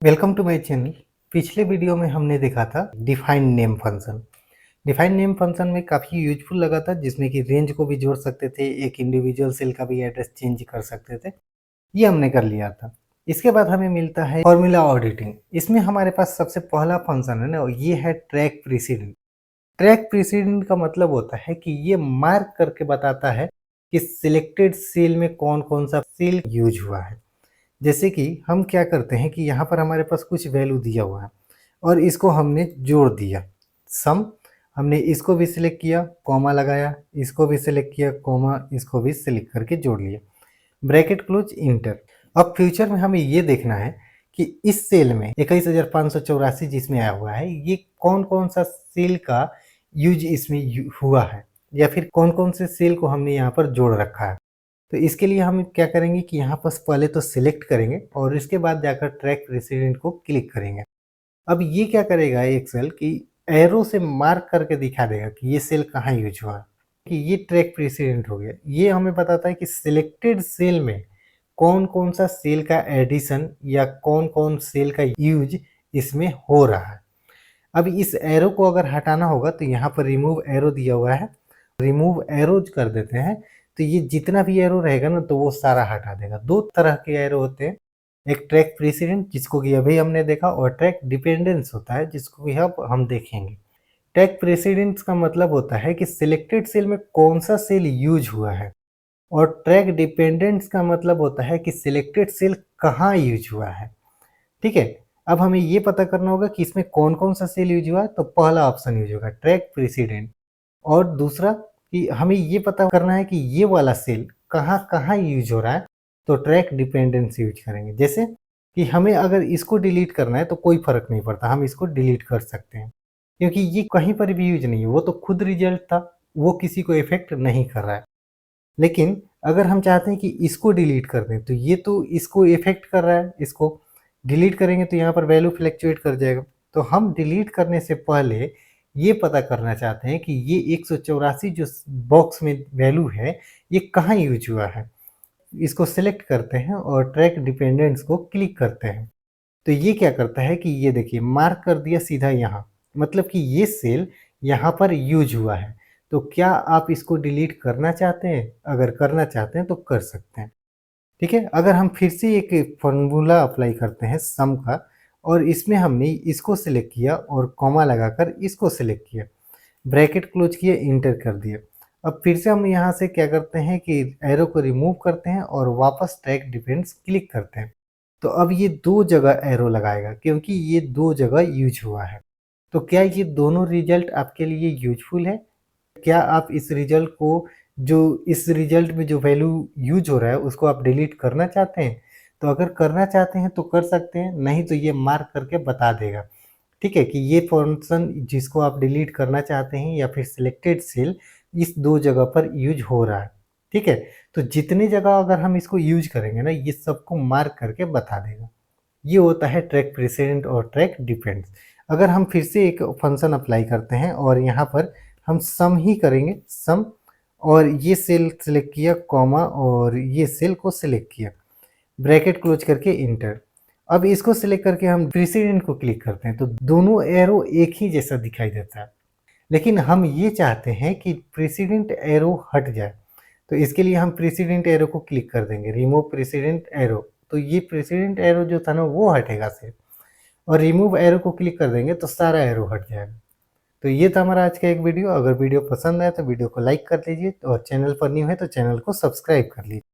Welcome to my channel. पिछले video में हमने देखा था define name function. Define name function में काफ़ी यूजफुल लगा था, जिसमें कि रेंज को भी जोड़ सकते थे, एक इंडिविजुअल सेल का भी एड्रेस चेंज कर सकते थे। ये हमने कर लिया था। इसके बाद हमें मिलता है फॉर्मूला ऑडिटिंग। इसमें हमारे पास सबसे पहला फंक्शन है ना, ये है ट्रैक प्रीसीडेंट। ट्रैक प्रीसीडेंट का मतलब होता है कि ये मार्क करके बताता है कि सिलेक्टेड सेल में कौन कौन सा सेल यूज हुआ है। जैसे कि हम क्या करते हैं कि यहाँ पर हमारे पास कुछ वैल्यू दिया हुआ है और इसको हमने जोड़ दिया सम। हमने इसको भी सिलेक्ट किया, कॉमा लगाया, इसको भी सिलेक्ट किया, कॉमा, इसको भी सिलेक्ट करके जोड़ लिया, ब्रैकेट क्लोज, इंटर। अब फ्यूचर में हमें ये देखना है कि इस सेल में 21,584 जिसमें आया हुआ है, ये कौन कौन सा सेल का यूज इसमें हुआ है, या फिर कौन कौन से सेल को हमने यहाँ पर जोड़ रखा है। तो इसके लिए हम क्या करेंगे कि यहाँ पर पहले तो सिलेक्ट करेंगे और इसके बाद जाकर ट्रैक प्रेसिडेंट को क्लिक करेंगे। अब ये क्या करेगा एक्सेल कि एरो से मार्क करके दिखा देगा कि ये सेल कहाँ यूज हुआ है, कि ये ट्रैक प्रेसिडेंट हो गया। ये हमें बताता है कि सिलेक्टेड सेल में कौन कौन सा सेल का एडिशन या कौन कौन सेल का यूज इसमें हो रहा है। अब इस एरो को अगर हटाना होगा तो यहाँ पर रिमूव एरो दिया हुआ है, रिमूव एरो कर देते हैं तो ये जितना भी एरो रहेगा ना तो वो सारा हटा देगा। दो तरह के एरो होते हैं, एक ट्रैक प्रेसिडेंट जिसको कि अभी हमने देखा, और ट्रैक डिपेंडेंस होता है जिसको कि अब हम देखेंगे। ट्रैक प्रेसिडेंस का मतलब होता है कि सिलेक्टेड सेल में कौन सा सेल यूज हुआ है, और ट्रैक डिपेंडेंस का मतलब होता है कि सिलेक्टेड सेल कहाँ यूज हुआ है। ठीक है, अब हमें ये पता करना होगा कि इसमें कौन कौन सा सेल यूज हुआ है। तो पहला ऑप्शन यूज होगा ट्रैक प्रेसिडेंट, और दूसरा कि हमें ये पता करना है कि ये वाला सेल कहाँ कहाँ यूज हो रहा है, तो ट्रैक डिपेंडेंस यूज करेंगे। जैसे कि हमें अगर इसको डिलीट करना है तो कोई फर्क नहीं पड़ता, हम इसको डिलीट कर सकते हैं क्योंकि ये कहीं पर भी यूज नहीं है, वो तो खुद रिजल्ट था, वो किसी को इफेक्ट नहीं कर रहा है। लेकिन अगर हम चाहते हैं कि इसको डिलीट कर दें तो ये तो इसको इफेक्ट कर रहा है, इसको डिलीट करेंगे तो यहाँ पर वैल्यू फ्लक्चुएट कर जाएगा। तो हम डिलीट करने से पहले ये पता करना चाहते हैं कि ये 184 जो बॉक्स में वैल्यू है ये कहाँ यूज हुआ है। इसको सिलेक्ट करते हैं और ट्रैक डिपेंडेंट्स को क्लिक करते हैं। तो ये क्या करता है कि ये देखिए मार्क कर दिया सीधा यहाँ, मतलब कि ये सेल यहाँ पर यूज हुआ है। तो क्या आप इसको डिलीट करना चाहते हैं? अगर करना चाहते हैं तो कर सकते हैं। ठीक है, अगर हम फिर से एक फॉर्मूला अप्लाई करते हैं सम का, और इसमें हमने इसको सिलेक्ट किया और कॉमा लगाकर इसको सिलेक्ट किया, ब्रैकेट क्लोज किया, इंटर कर दिया। अब फिर से हम यहाँ से क्या करते हैं कि एरो को रिमूव करते हैं और वापस ट्रैक डिपेंड्स क्लिक करते हैं। तो अब ये दो जगह एरो लगाएगा क्योंकि ये दो जगह यूज हुआ है। तो क्या ये दोनों रिजल्ट आपके लिए यूजफुल है? क्या आप इस रिजल्ट को, जो इस रिजल्ट में जो वैल्यू यूज हो रहा है उसको आप डिलीट करना चाहते हैं? तो अगर करना चाहते हैं तो कर सकते हैं, नहीं तो ये मार्क करके बता देगा। ठीक है, कि ये फंक्शन जिसको आप डिलीट करना चाहते हैं या फिर सिलेक्टेड सेल इस दो जगह पर यूज हो रहा है। ठीक है, तो जितनी जगह अगर हम इसको यूज करेंगे ना, ये सबको मार्क करके बता देगा। ये होता है ट्रैक प्रेसिडेंट और ट्रैक डिपेंड्स। अगर हम फिर से एक फंक्शन अप्लाई करते हैं और यहाँ पर हम सम ही करेंगे, सम, और ये सेल सिलेक्ट किया, कॉमा, और ये सेल को सिलेक्ट किया, ब्रैकेट क्लोज करके इंटर। अब इसको सिलेक्ट करके हम प्रेसिडेंट को क्लिक करते हैं तो दोनों एरो एक ही जैसा दिखाई देता है। लेकिन हम ये चाहते हैं कि प्रेसिडेंट एरो हट जाए, तो इसके लिए हम प्रेसिडेंट एरो को क्लिक कर देंगे, रिमूव प्रेसिडेंट एरो। तो ये प्रेसिडेंट एरो जो था ना वो हटेगा सिर्फ, और रिमूव एरो को क्लिक कर देंगे तो सारा एरो हट जाएगा। तो ये था हमारा आज का एक वीडियो। अगर वीडियो पसंद आए तो वीडियो को लाइक कर लीजिए, और चैनल पर न्यू है तो चैनल को सब्सक्राइब कर लीजिए।